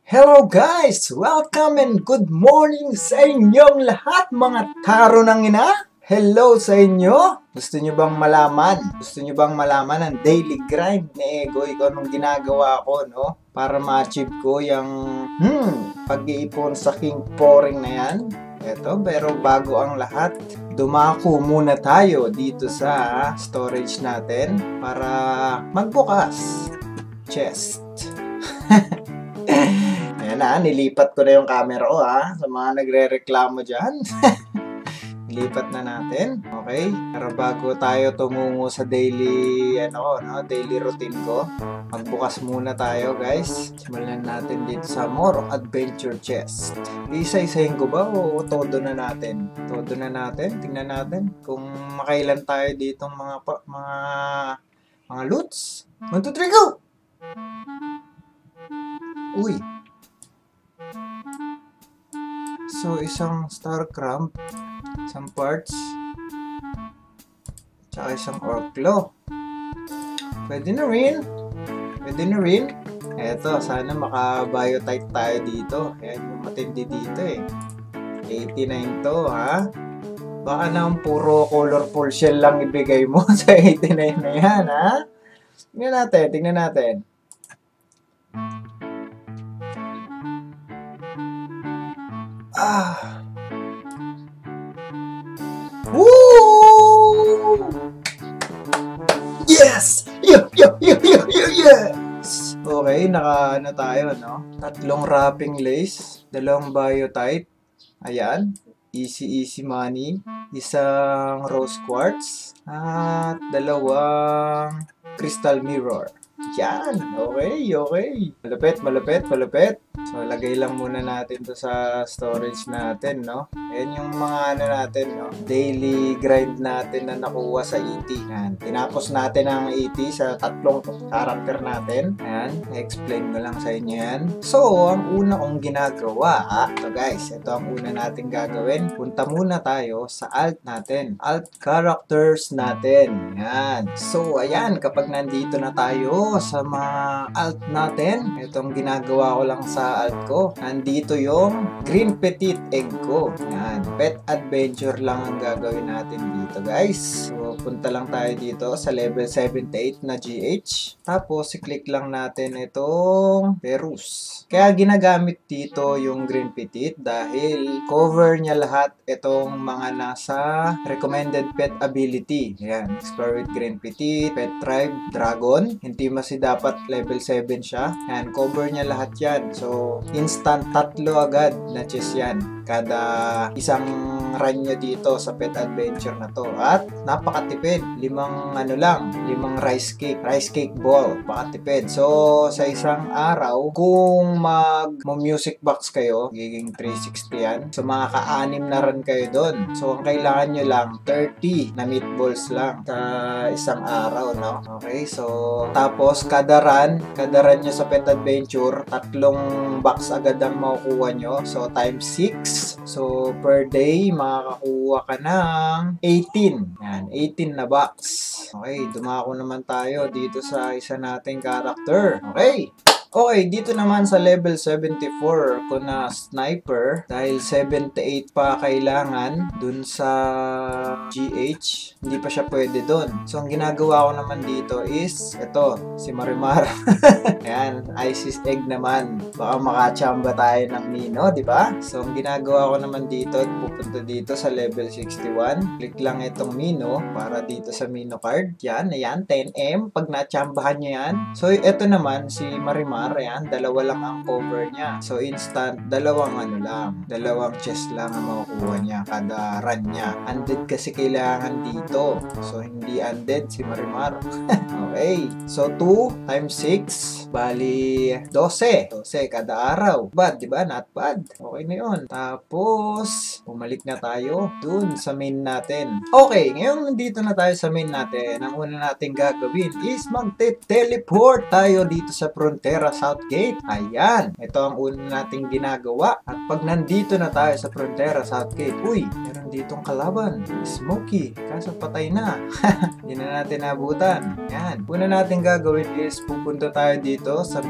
Hello guys! Welcome and good morning sa inyong lahat mga taro ng ina! Hello sa inyo! Gusto nyo bang malaman? Gusto nyo bang malaman ang daily grind ni Egoy ko anong ginagawa ko, no? Para ma-achieve ko yung pag-iipon sa King Poring na yan? Eto, pero bago ang lahat, dumako muna tayo dito sa storage natin para magbukas. Chest. Ayan na, nilipat ko na yung camera ko sa mga nagre-reklamo dyan. Nilipat na natin. Okay? Pero bago tayo tumungo sa daily, daily routine ko, magbukas muna tayo guys. Simulan natin dito sa More Adventure Chest. Isa-isahin ko ba o todo na natin? Todo na natin. Tingnan natin kung makailan tayo ditong mga loots. 1, 2, 3, go! Uy! So, isang star crumb, isang parts, tsaka isang orclo. Pwede na rin. Pwede na rin. Eto, sana maka-biotite tayo dito. Ayan yung matindi dito eh. 89 to, ha? Baka naman puro colorful shell lang ibigay mo sa 89 na yan, ha? Tingnan natin, tingnan natin. Woo! Yes! Yes! Okay, naka tayo, no? 3 wrapping lace, 2 biotite. Ayan, easy money. Isang rose quartz at 2 crystal mirror. Yan, okay. Malupit. So, lagay lang muna natin to sa storage natin, no? Ayan yung mga natin, no? Daily grind natin na nakuha sa ET. Yan. Tinapos natin ang ET sa 3 character natin. Ayan. I-explain ko lang sa inyo yan. So, ang una kong ginagawa, ito guys, ito ang una natin gagawin. Punta muna tayo sa alt natin. Alt characters natin. Yan. So, ayan, kapag nandito na tayo sa mga alt natin, itong ginagawa ko lang sa alt ko, nandito yung green petite egg ko. Yan, pet adventure lang ang gagawin natin dito guys. So, punta lang tayo dito sa level 78 na GH. Tapos, i-click lang natin itong Perus. Kaya ginagamit dito yung green petite dahil cover niya lahat itong mga nasa recommended pet ability. Yan, explore with green petite, pet tribe, dragon. Intimacy dapat level 7 siya. Yan, cover niya lahat yan. So, instant 3 agad na chest yan. Kada isang run nyo dito sa pet adventure na to. At napakatipid. 5 rice cake ball. Pakatipid. So, sa isang araw, kung mag-music box kayo, giging 360 yan. So, makaka-6 na run kayo doon. So, ang kailangan nyo lang, 30 na meatballs lang sa isang araw, no? Okay, so, tapos, kada run nyo sa pet adventure, 3 box agad ang makukuha nyo. So, times 6. So, per day, makakakuha ka ng 18. Yan, 18 na box. Okay, dumako naman tayo dito sa isa nating character. Okay, dito naman sa level 74 ko na sniper, dahil 78 pa kailangan dun sa GH, hindi pa siya pwede dun. So, ang ginagawa ko naman dito is, ito, si Marimar. Ayan, Isis egg naman. Baka makachamba tayo ng Mino, di ba? So, ang ginagawa ko naman dito, pupunta dito sa level 61. Click lang itong Mino para dito sa Mino card. Yan, ayan, 10M. Pag nachambahan nyo yan. So, ito naman, si Marimar, ayan, 2 lang ang cover niya. So, instant, 2 chest lang ang makukuha niya kada run niya. Undead kasi kailangan dito. So, hindi undead si Marimar. Okay. So, 2 times 6, bali 12 kada araw. Bad, di ba? Not bad. Okay na yun. Tapos, bumalik na tayo dun sa main natin. Okay, ngayon nandito na tayo sa main natin. Ang una natin gagawin is mag-teleport tayo dito sa Frontera Southgate. Ayan. Ito ang una nating ginagawa. At pag nandito na tayo sa Frontera Southgate, uy, meron ditong kalaban. Smokey. Kaso patay na. Hindi na natin nabutan. Yan. Una natin gagawin is pupunta tayo dito sa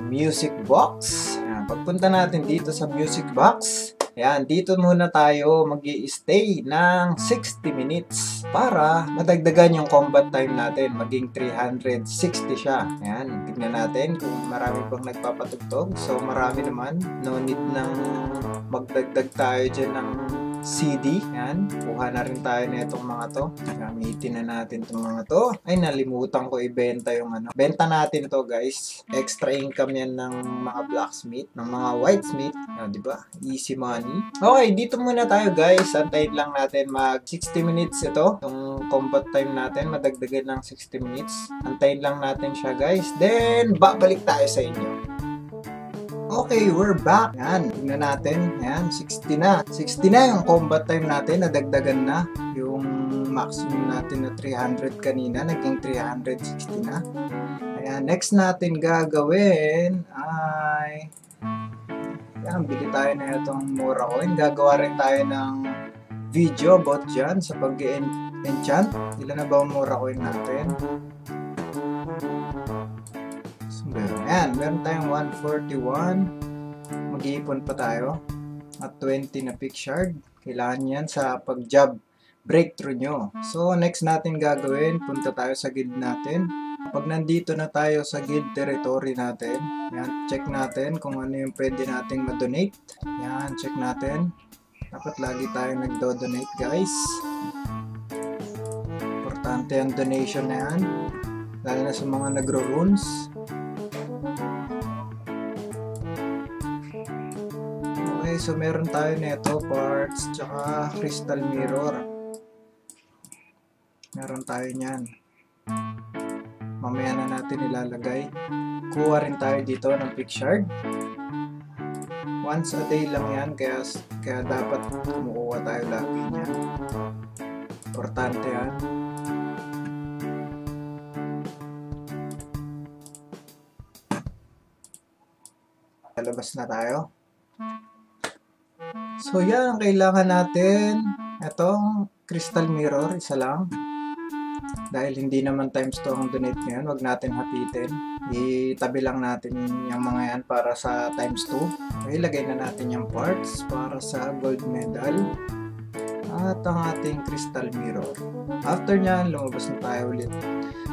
music box. Yan. pagpunta natin dito sa music box, ayan, dito muna tayo mag-i-stay ng 60 minutes para madagdagan yung combat time natin, maging 360 siya. Ayan, tignan natin kung marami pang nagpapatugtog. So, marami naman. No need nang magdagdag tayo dyan ng CD. Yan. Kuha na rin tayo na itong mga to. Gamitin na natin itong mga to. Ay, nalimutan ko ibenta yung ano. Benta natin to, guys. Extra income yan ng mga blacksmith, ng mga whitesmith. Diba? Easy money. Okay, dito muna tayo, guys. Antayin lang natin mag 60 minutes ito. Itong combat time natin, madagdagan ng 60 minutes. Antayin lang natin siya, guys. Then, babalik tayo sa inyo. Okay, we're back. Yan, tingnan natin. Yan, 60 na. 60 na yung combat time natin. Nadagdagan na. Yung maximum natin na 300 kanina, naging 360 na. Ayan, next natin gagawin ay... Yan, bili tayo na itong mura coin. Gagawa rin tayo ng video about dyan sa pag-enchant. Ilan na ba ang mura coin natin? Ayan, meron tayong 141. Mag-iipon pa tayo. At 20 na pick shard. Kailangan yan sa pag-job breakthrough nyo. So, next natin gagawin, punta tayo sa guild natin. Pag nandito na tayo sa guild territory natin, yan, check natin kung ano yung pwede nating ma-donate. Yan, check natin. Dapat lagi tayo nagdo-donate, guys. Importante ang donation na yan. Lalo na sa mga nagro-runes. Okay, so meron tayo nito, parts, tsaka crystal mirror. Meron tayo niyan. Mamaya na natin ilalagay. Kuha rin tayo dito ng pick shard. Once a day lang yan, kaya dapat kumukuha tayo lagi niyan. Importante yan. Lalabas na tayo. So yan, ang kailangan natin. Itong crystal mirror, isa lang. Dahil hindi naman times 2 ang donate ngayon, wag natin hapitin. Itabi lang natin yung mga yan para sa times 2. Okay, lagay na natin yung parts para sa gold medal. At ang ating crystal mirror. After nyan, lumabas na tayo ulit.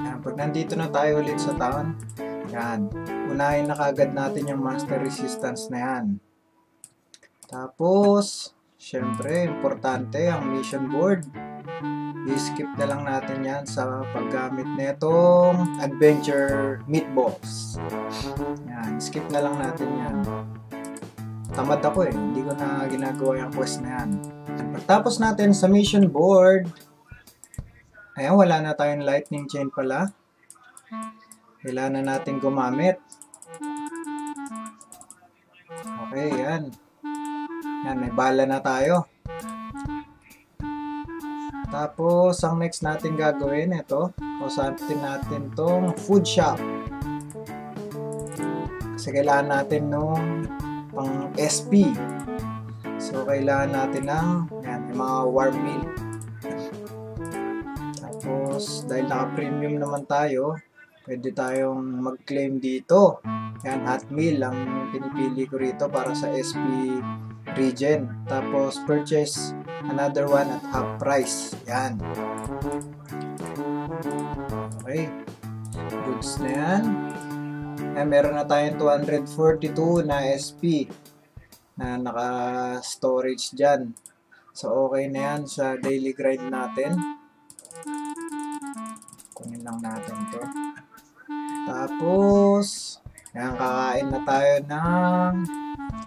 Yan, pag nandito na tayo ulit sa town, yan, unahin na kagad natin yung master resistance na yan. Tapos, syempre, importante ang mission board. I-skip na lang natin yan sa paggamit netong adventure meatballs. Yan, skip na lang natin yan. Tamad ako eh, hindi ko na ginagawa yung quest na yan. Pagtapos natin sa mission board, ayan, wala na tayong lightning chain pala. Kailangan na natin gumamit. Okay, yan. Yan, may bala na tayo. Tapos, ang next natin gagawin, ito. Kausapin natin tong food shop. Kasi kailangan natin nung pang SP. So, kailangan natin ng yan, yung mga warm meal. Tapos, dahil naka-premium naman tayo, pwede tayong mag-claim dito. Yan, hot meal ang pinipili ko rito para sa SP region. Tapos, purchase another one at half price. Yan. Okay. Goods na yan. Yan, meron na tayong 242 na SP na naka-storage dyan. So, okay na yan sa daily grind natin. Kunin lang natin to. Tapos, yan, kakain na tayo ng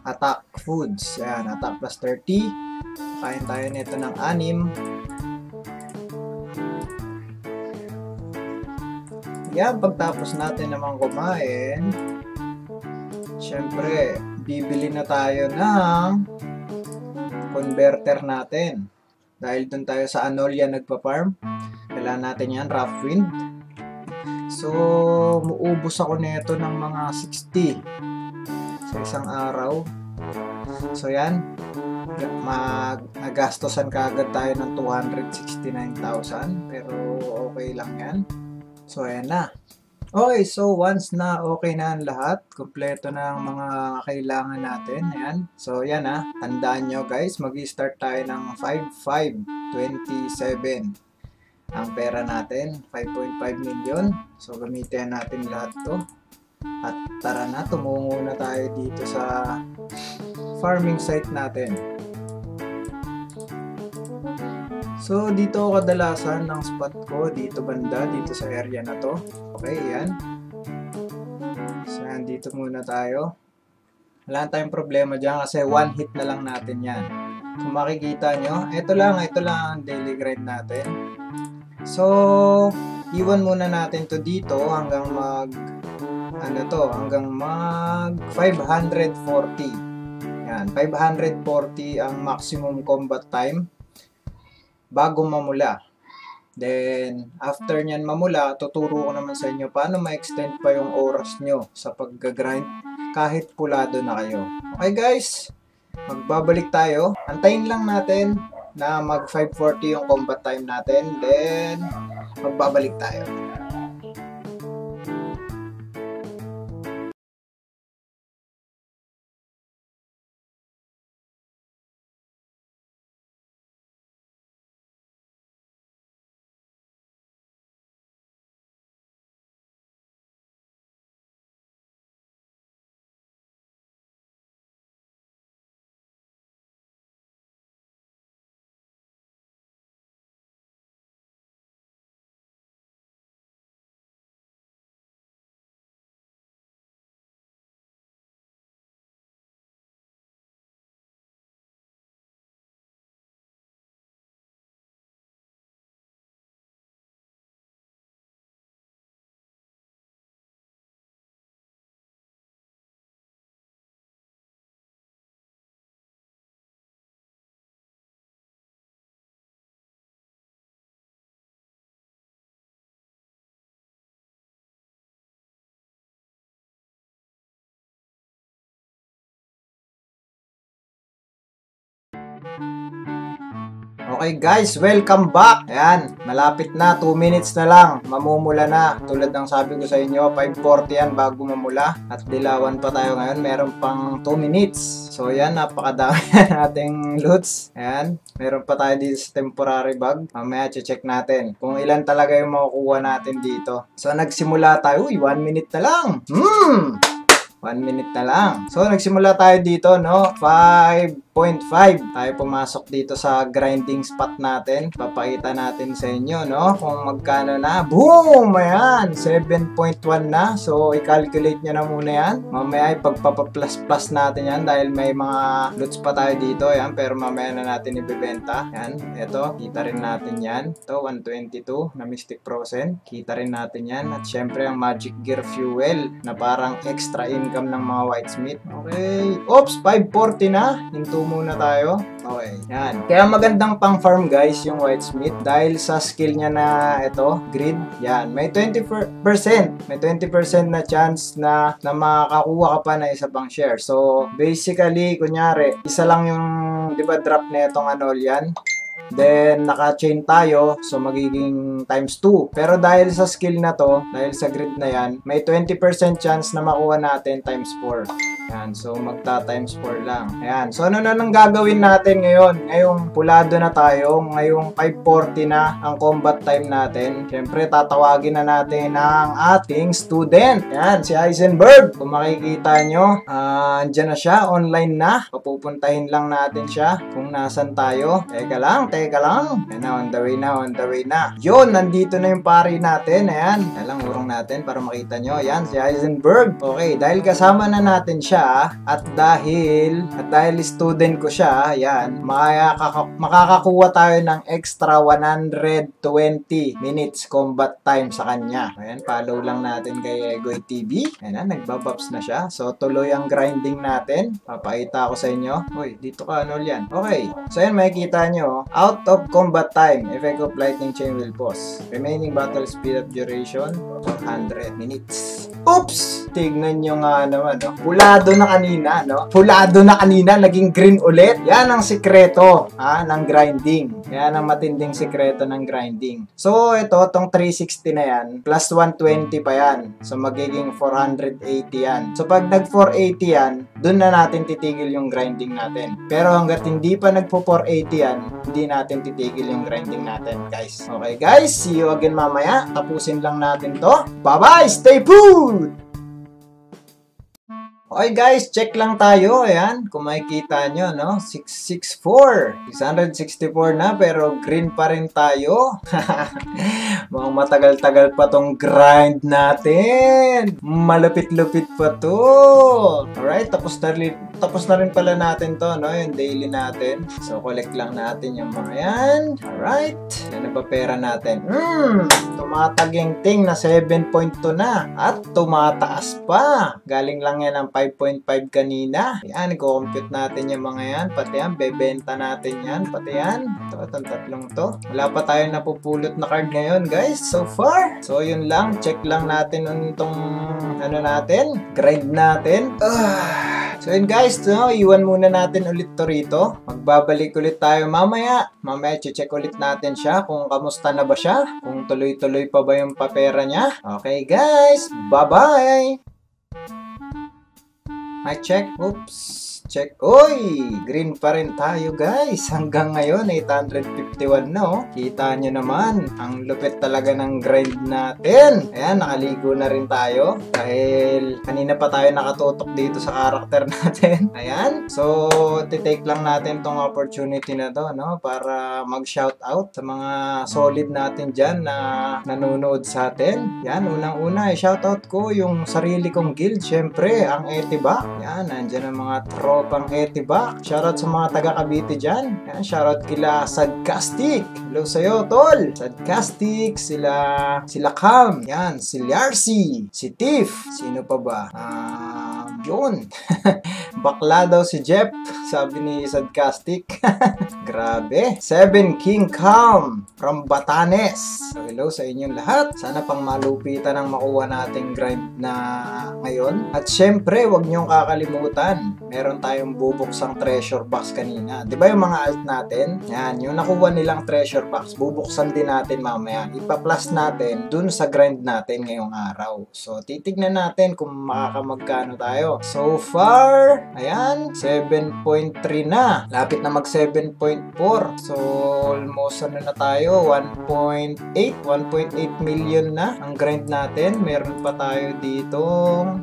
attack foods. Yan, attack plus 30. Kain tayo nito ng 6. Yan, pagtapos natin naman kumain, syempre, bibili na tayo ng converter natin. Dahil dun tayo sa Anolia nagpa-farm, kailangan natin yan, rough wind. So, muubos ako nito ng mga 60 sa isang araw. So, yan. Nagastosan kaagad tayo ng 269,000. Pero, okay lang yan. So, ayan na. Okay, so once na okay na ang lahat, kumpleto na ang mga kailangan natin. Ayan. So, yan tandaan nyo guys, mag-start tayo ng 5,527. Ang pera natin, 5.5 million. So, gamitin natin lahat to. At tara na, tumungo na tayo dito sa farming site natin. So, dito ako kadalasan ng spot ko, dito banda, dito sa area na to. Okay, yan. So, yan, dito muna tayo. Wala tayong problema dyan kasi one hit na lang natin yan. Kung makikita nyo, ito lang ang daily grind natin. So, iwan muna natin to dito hanggang hanggang mag 540. Yan, 540 ang maximum combat time bago mamula. Then, after nyan mamula, tuturo ko naman sa inyo paano ma-extend pa yung oras nyo sa pag-grind kahit pulado na kayo. Okay guys, magbabalik tayo. Antayin lang natin na mag 540 yung combat time natin. Then, magbabalik tayo. Okay guys, welcome back. Ayan, malapit na, 2 minutes na lang, mamumula na. Tulad ng sabi ko sa inyo, 5:40 yan bago mamula. At dilawan pa tayo ngayon, meron pang 2 minutes. So yan, napakadami nating loots. Ayan, meron pa tayo dito sa temporary bag. Mamaya check natin kung ilan talaga yung makukuha natin dito. So nagsimula tayo, 1 minute na lang. 1 minute na lang. So, nagsimula tayo dito, no? 5.5. Tayo pumasok dito sa grinding spot natin. Papakita natin sa inyo, no? Kung magkano na. Boom! Ayan! 7.1 na. So, i-calculate nyo na muna yan. Mamaya, ipagpapaplus-plus natin yan dahil may mga loots pa tayo dito. Ayan, pero mamaya na natin ibibenta. Ayan, ito. Kita rin natin yan. Ito, 122 na Mystic Frozen. Kita rin natin yan. At syempre, ang Magic Gear Fuel na parang extra income ng mga whitesmith. Okay. Oops, 540 na. Hinto muna tayo. Okay. Yan. Kaya magandang pang farm guys yung whitesmith dahil sa skill niya na ito, grid. Yan. May 20%. May 20% na chance na makakakuha ka pa na isa pang share. So, basically, kunyari, isa lang yung, di ba, drop na itong yan. Then, naka-chain tayo. So, magiging times 2. Pero dahil sa skill na to, dahil sa grid na yan, may 20% chance na makuha natin times 4. Ayan. So, magta-times 4 lang. Ayan. So, ano na nang gagawin natin ngayon? Ngayong pulado na tayo. Ngayong 540 na ang combat time natin. Siyempre, tatawagin na natin ang ating student. Ayan, si Heisenberg. Kung makikita nyo, andyan na siya. Online na. Papupuntahin lang natin siya kung nasan tayo. Teka lang. Ayan na, on the way na. Yun, nandito na yung pari natin. Ayan. Alang urong natin para makita nyo. Ayan, si Heisenberg. Okay, dahil kasama na natin siya at dahil student ko siya, ayan, makakakuha tayo ng extra 120 minutes combat time sa kanya. Ayan, follow lang natin kay Egoy TV. Ayan, nagbabops na siya. So, tuloy ang grinding natin. Papakita ko sa inyo. Uy, dito ka, yan. Okay. So, ayan, makikita nyo. Out of combat time, effect of lightning chain will pause. Remaining battle speed at duration. So, 100 minutes. Oops! Tignan nyo nga naman, no? Pulado na kanina, no? Pulado na kanina, naging green ulit. Yan ang sikreto, ng grinding. Yan ang matinding sikreto ng grinding. So, ito, tong 360 na yan, plus 120 pa yan. So, magiging 480 yan. So, pag nag-480 yan, dun na natin titigil yung grinding natin. Pero hanggat hindi pa nagpo-480 yan, hindi natin titigil yung grinding natin, guys. Okay, guys, see you again mamaya. Tapusin lang natin to. Bye-bye! Stay put! Okay guys, check lang tayo. Ayan, kung makikita nyo, no? 664. 664 na, pero green pa rin tayo. Mga matagal-tagal pa tong grind natin. Malupit-lupit pa to. Alright, tapos na rin pala natin to, no? Yung daily natin. So, collect lang natin yung mga yan. Alright. Yan na ba pera natin? Tumataging-ting na 7.2 na. At tumataas pa. Galing lang yan ng 5.5 kanina. Yan, i-compute natin yung mga yan. Pati yan, bebenta natin yan. Pati yan. Itong tatlong to. Wala pa tayo napupulot na card ngayon, guys. So far. So, yun lang. Check lang natin itong natin. Grind natin. So yun guys, no, iwan muna natin ulit to rito. Magbabalik ulit tayo mamaya. Mamaya check ulit natin siya kung kamusta na ba siya. Kung tuloy-tuloy pa ba yung papera niya. Okay guys, bye-bye! I check. Oops. Check. Oy! Green pa rin tayo guys. Hanggang ngayon, 851 na oh. Kita nyo naman. Ang lupit talaga ng grind natin. Ayan, nakaligo na rin tayo. Dahil kanina pa tayo nakatutok dito sa karakter natin. Ayan. So, titake lang natin tong opportunity na to, no? Para mag-shoutout sa mga solid natin dyan na nanonood sa atin. Yan, unang-una, shoutout ko yung sarili kong guild. Siyempre, ang Etiba. Yan, nandyan ang mga pang Etiba. Shoutout sa mga taga Cavite dyan. Yan, shoutout kila Sadcastic. Hello sa'yo, tol. Sadcastic, sila Cam. Yan, si Larcy, si Tiff. Sino pa ba? Yun. Bakla daw si Jeff. Sabi ni Sadcastic. Grabe. 7 King Cam from Batanes. So, hello sa inyong lahat. Sana pang malupitan ang makuha nating grind na ngayon. At syempre, huwag niyong kakalimutan. Meron tayong bubuksang treasure box kanina. Di ba yung mga alt natin? Yan, yung nakuha nilang treasure box, bubuksan din natin mamaya. Ipa-plus natin dun sa grind natin ngayong araw. So, titignan natin kung makakamagkano tayo. So far, ayan, 7.3 na. Lapit na mag 7.4. So, almost ano na tayo, 1.8 million na ang grind natin. Meron pa tayo dito.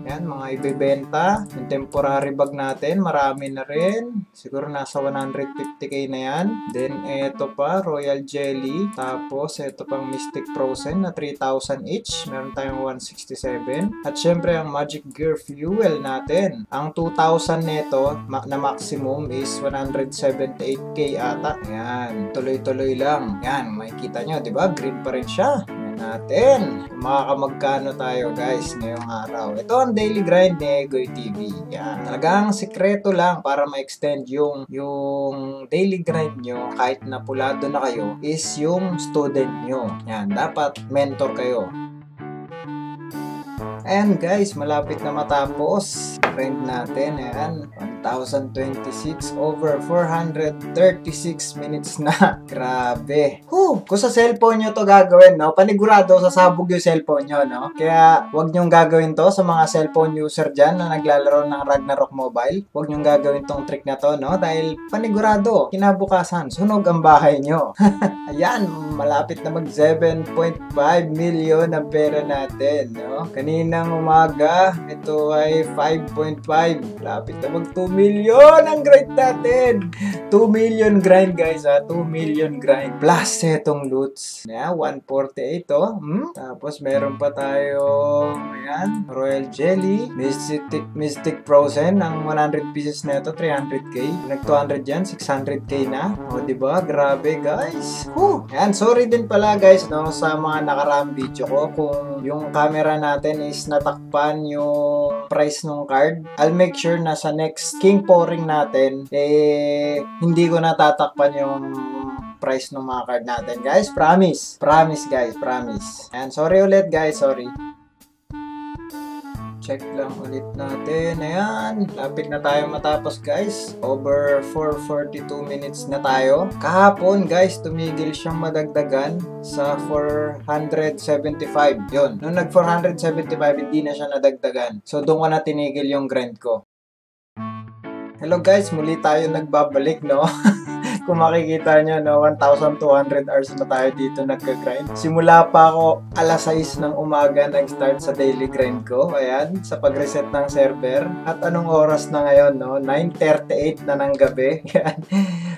Ayan, mga ibebenta. Yung temporary bag natin, marami na rin. Siguro nasa 150k na yan. Then, eto pa, Royal Jelly. Tapos, eto pang Mystic Frozen na 3,000 each. Meron tayong 167. At syempre, ang Magic Gear Fuel natin. Ang 2,000 neto na maximum is 178k ata. Ayan, tuloy-tuloy lang. Ayan, makikita nyo, di ba? Green pa rin siya. Natin makakamagkano tayo guys ngayong araw. Ito ang daily grind ni Egoy TV. Yan. Talagang sekreto lang para ma-extend yung daily grind nyo kahit na pulado na kayo is yung student nyo. Yan. Dapat mentor kayo. Ayan guys, malapit na matapos. Grind natin. Ayan. 1,026 over 436 minutes na. Grabe. Kung sa cellphone nyo to gagawin, no? Panigurado sasabog yung cellphone nyo, no? Kaya wag nyong gagawin to sa mga cellphone user dyan na naglalaro ng Ragnarok Mobile. Wag nyong gagawin tong trick na to, no? Dahil panigurado, kinabukasan, sunog ang bahay nyo. Ayan, malapit na mag 7.5 million ang pera natin, no? Kaninang umaga, ito ay 5.5. Malapit na mag 2 million ang grind natin. 2 million grind guys, 2 million grind. Plus etong loots. Yeah, 148 to. Tapos meron pa tayo, ayan, Royal Jelly, Mystic Frozen, ang 100 pieces na ito, 300k. Nag 200 yan, 600k na. O, diba? Grabe guys. Ayan, sorry din pala guys, no, sa mga nakaraang video ko kung yung camera natin is natakpan yung price ng card. I'll make sure na sa next King Pouring natin, hindi ko natatakpan yung price ng mga card natin. Guys, promise. Promise guys, promise. And sorry ulit guys, sorry. check lang ulit natin. Ayan, lapit na tayo matapos guys. Over 442 minutes na tayo. Kahapon guys, tumigil siyang madagdagan sa 475. Yun, nung nag 475, hindi na siya nadagdagan. So doon ko na tinigil yung grind ko. Hello guys, muli tayo nagbabalik, no? Kung makikita nyo, no, 1,200 hours na tayo dito nagka-grind. Simula pa ako alas 6 ng umaga nag-start sa daily grind ko. Ayan, sa pag-reset ng server. At anong oras na ngayon, no? 9:38 na ng gabi. Ayan.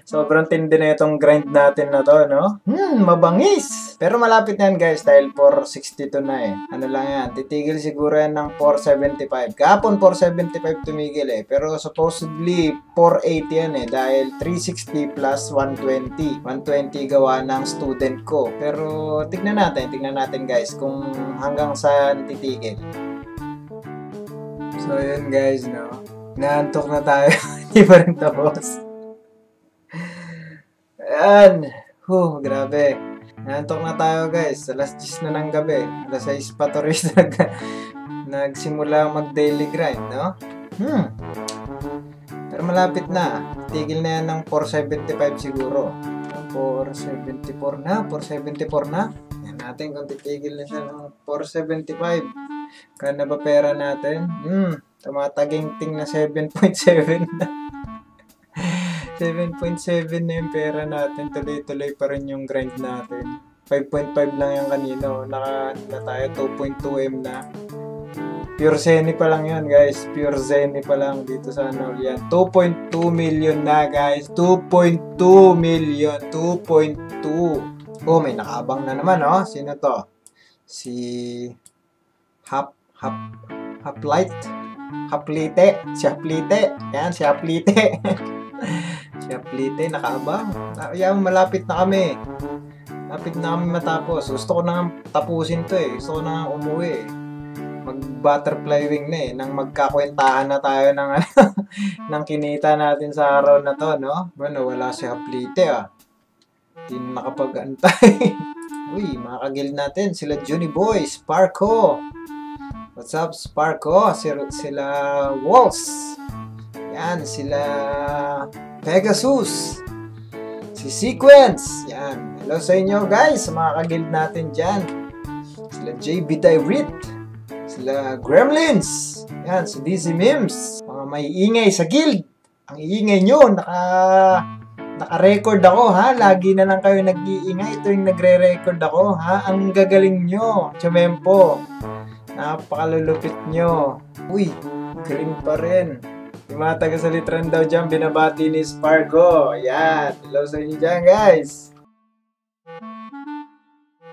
Sobrang tindi na itong grind natin na to, no? Mabangis! Pero malapit na yan guys dahil 462 na eh. Ano lang yan, titigil siguro yan ng 475. Kahapon 475 tumigil eh. Pero supposedly 480 yan eh dahil 360 plus 120. 120 gawa ng student ko. Pero tignan natin guys kung hanggang saan titigil. So yun guys, no? Naantok na tayo. Hindi pa rin tapos. Ayan. Grabe. Naantok na tayo guys. Alas 10 na ng gabi. Alas 6 pa to rin nagsimula mag-daily grind, no? Pero malapit na. Tigil na yan ng 475 siguro. 474 na. 474 na. Yan natin kung titigil na siya ng 475. Kaya ba pera natin? Tumataging-ting na 7.7 na. 7.7 na yung pera natin. Tuloy-tuloy pa rin yung grind natin. 5.5 lang yung kanino. Naka na tayo 2.2M na. Pure Zenny pa lang yan guys. Pure Zenny pa lang dito sa ano yan. 2.2 million na guys. 2.2 million. 2.2. Oh, may nakaabang na naman oh. Sino to? Si Haplite. Si Haplite. Yan, si Haplite. Si Haplite nakaabang. Yan, malapit na kami. Malapit na kami matapos. Gusto ko nang tapusin to eh. Gusto ko nang umuwi eh. Mag-butterfly wing na eh. Nang magkakwentahan na tayo ng, ng kinita natin sa araw na to, no? Bueno, wala si Haplite ah. Hindi na nakapag-antay. Uy, mga kagil natin. Sila Juni Boy, Sparko. What's up, Sparko? Sila Walls. Yan, sila Pegasus. Si Sequence. Yan. Hello sa inyo guys, sa mga kagil natin dyan. Sila JB Direct. Sila Gremlins. Yan, si DC Mims. Mga may ingay sa guild. Ang iingay nyo, naka-record ako, ha? Lagi na lang kayo nag-iingay. Ito yung nagre-record ako, ha? Ang gagaling nyo. Chumempo. Napakalulupit nyo. Uy, green pa rin. Yung mga taga-salitran daw dyan, binabati ni Spargo. Yan. Hello sa inyo dyan, guys.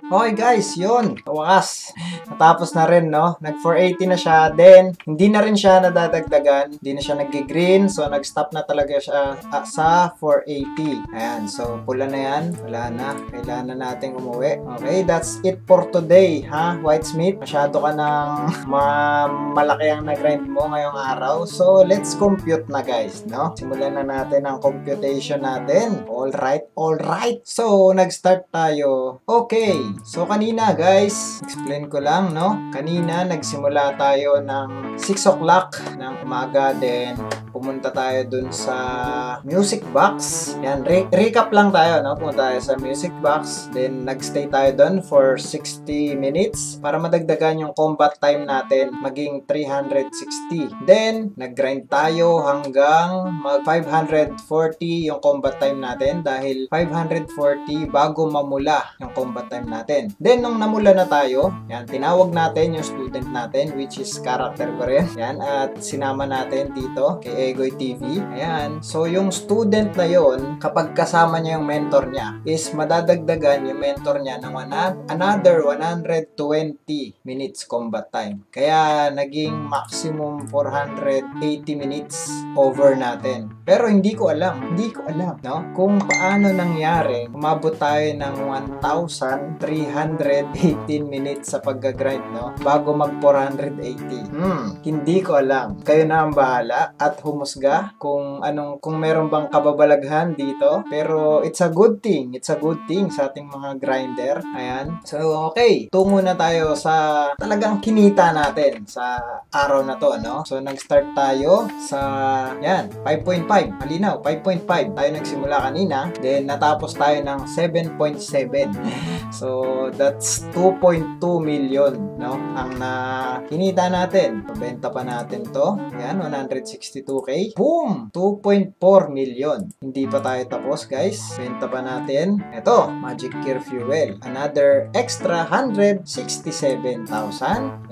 Okay guys, yun. Wakas. Natapos na rin, no? Nag 480 na siya. Then, hindi na rin siya nadadagdagan. Hindi na siya nag-green. So, nag-stop na talaga siya sa 480. Ayan. So, pula na yan. Wala na. Kailangan na natin umuwi. Okay, that's it for today, ha? Whitesmith. Masyado ka ng malaki ang nag-grind mo ngayong araw. So, let's compute na guys, no? Simulan na natin ang computation natin. Alright. So, nag-start tayo. Okay. So, kanina guys, explain ko lang, no? Kanina, nagsimula tayo ng 6 o'clock ng umaga. Then, pumunta tayo dun sa music box. Yan, recap lang tayo, no? Pumunta tayo sa music box. Then, nagstay tayo dun for 60 minutes para madagdagan yung combat time natin maging 360. Then, nag-grind tayo hanggang mag 540 yung combat time natin dahil 540 bago mamula yung combat time natin. Then, nung namula na tayo, yan, tinawag natin yung student natin, which is character ko rin. Yan, at sinama natin dito kay Egoy TV. Ayan. So, yung student na yon, kapag kasama niya yung mentor niya, is madadagdagan yung mentor niya ng another 120 minutes combat time. Kaya, naging maximum 480 minutes over natin. Pero, hindi ko alam, no? Kung paano nangyari, umabot tayo ng 1,318 minutes sa pag-grind, no? Bago mag 480. Hindi ko alam. Kayo na ang bahala at humusga kung meron bang kababalaghan dito. Pero it's a good thing. It's a good thing sa ating mga grinder. Ayan. So, okay. Tungo na tayo sa talagang kinita natin sa araw na to, no? So, nag-start tayo sa, yan, 5.5. Malinaw, 5.5. Tayo nagsimula kanina. Then, natapos tayo ng 7.7. So, that's 2.2 million, no? Ang kinita natin. Pabenta pa natin to. Yan, 162K. Boom! 2.4 million. Hindi pa tayo tapos, guys. Benta pa natin. Ito, Magic Gear Fuel. Another extra 167,000.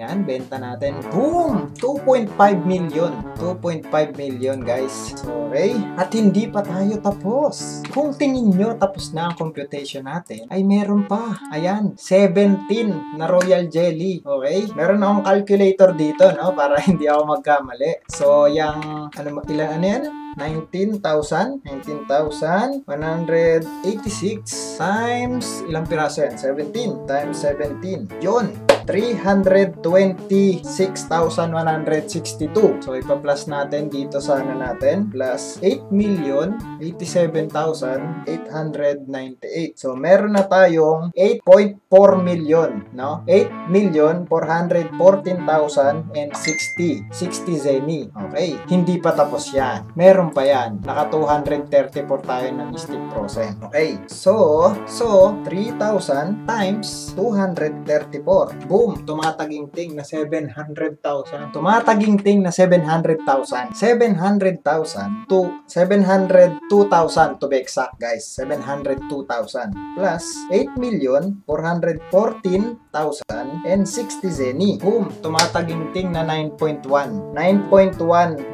Yan, benta natin. Boom! 2.5 million. 2.5 million, guys. So, okay. At hindi pa tayo tapos. Kung tingin nyo tapos na ang computation natin, ay meron pa. Ayan, 17 na Royal Jelly. Okay? Meron akong calculator dito, no? Para hindi ako magkamali. So, yung, ilan yan? 19,186 times, ilang piraso yan? 17 times 17. Yun. 326,162. So, ipa-plus natin dito sa natin. Plus 8,087,898. So, meron na tayong 8.4 million, no? 8,414,060. 60 zenny. Okay. Hindi pa tapos yan. Meron pa yan. Naka 234 tayo ng Mystic Frozen. Okay. So 3,000 times 234. Boom! Tumataginting na 700,000. Tumataginting na 700,000. 700,000 to 702,000 to be exact, guys. 702,000 plus 8,414,060 zenny. Boom! Tumataginting na 9.1. 9.1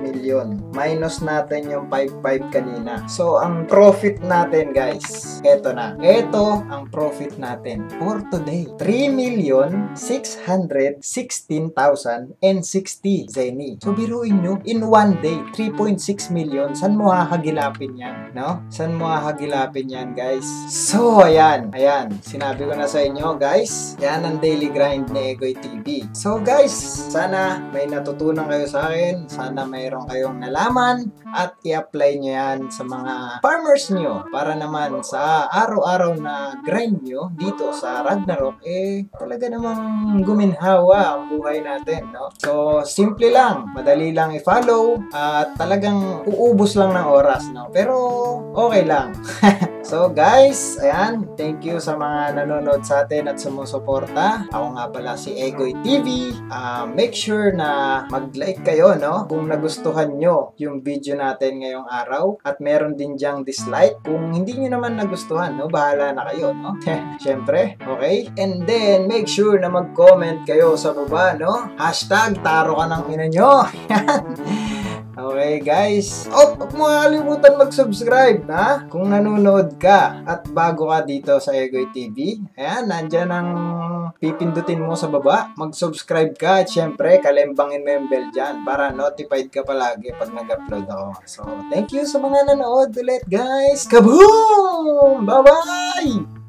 million. Minus natin yung 5.5 kanina. So, ang profit natin, guys, eto na. Eto ang profit natin for today. 3,616,060 zenny. So, biruin nyo, in one day, 3.6 million. Saan mo hahagilapin yan? No? Saan mo hahagilapin yan, guys? So, ayan. Ayan. Sinabi ko na sa inyo, guys. Yan ang daily grind ni Egoy TV. So, guys, sana may natutunan kayo sa akin. Sana mayroon kayong nalaman at i-apply nyo yan sa mga farmers nyo para naman sa araw-araw na grind nyo dito sa Ragnarok, talaga namang guminhawa ang buhay natin, no? So, simple lang, madali lang i-follow at talagang uubos lang ng oras, no? Pero, okay lang. So, guys, ayan, thank you sa mga nanonood sa atin at sumusuporta. Ako nga pala si Egoy TV. Make sure na mag-like kayo, no? Kung nagustuhan nyo yung video natin ngayong araw at meron din dyang dislike. Kung hindi nyo naman nagustuhan, no? Bahala na kayo, no? Syempre, okay? And then, make sure na mag-comment kayo sa baba, no? Hashtag taro ka ng ina nyo. Okay, guys. Huwag mo kalimutan mag-subscribe, ha? Kung nanonood ka at bago ka dito sa Egoy TV, ayan, nandyan ang pipindutin mo sa baba. Mag-subscribe ka at syempre, kalembangin mo yung bell dyan para notified ka palagi pag nag-upload ako. So, thank you sa mga nanood ulit, guys. Kaboom! Bye-bye!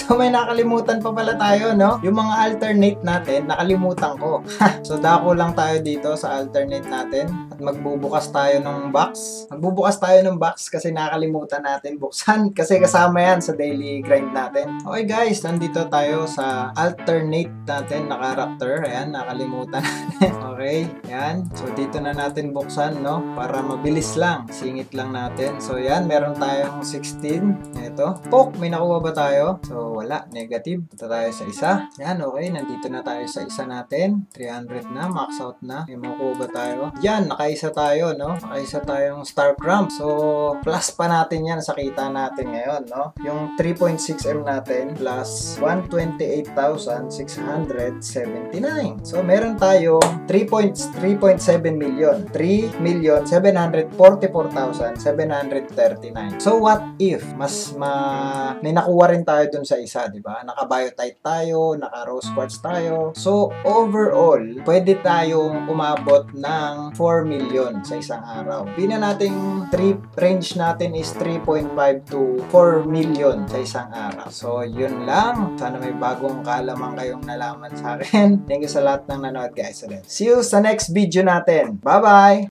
So, may nakalimutan pa pala tayo, no? Yung mga alternate natin, nakalimutan ko. So, dako lang tayo dito sa alternate natin at magbubukas tayo ng box. Magbubukas tayo ng box kasi nakalimutan natin buksan kasi kasama yan sa daily grind natin. Okay, guys, nandito tayo sa alternate natin na character. Ayan, nakalimutan natin. Okay, ayan. So, dito na natin buksan, no? Para mabilis lang. Singit lang natin. So, ayan, meron tayong 16. Ito. Pok, may nakuha ba tayo? So, wala, negative. Punta tayo sa isa. Yan, okay. Nandito na tayo sa isa natin. 300 na, max out na. May makuha ba tayo? Yan, nakaisa tayo, no? Nakaisa tayong Star Cramp. So, plus pa natin yan sa kita natin ngayon, no? Yung 3.6M natin plus 128,679. So, meron tayo 3.7 million. 3,744,739. So, what if may nakuha rin tayo dun sa isa? isa, di ba? Naka-biotite tayo, naka-rose quartz tayo. So, overall, pwede tayong umabot ng 4 million sa isang araw. Pina nating range natin is 3.5 to 4 million sa isang araw. So, yun lang. Sana may bagong kaalaman kayong nalaman sa akin. Thank you sa lahat ng nanood, guys. See you sa next video natin. Bye-bye!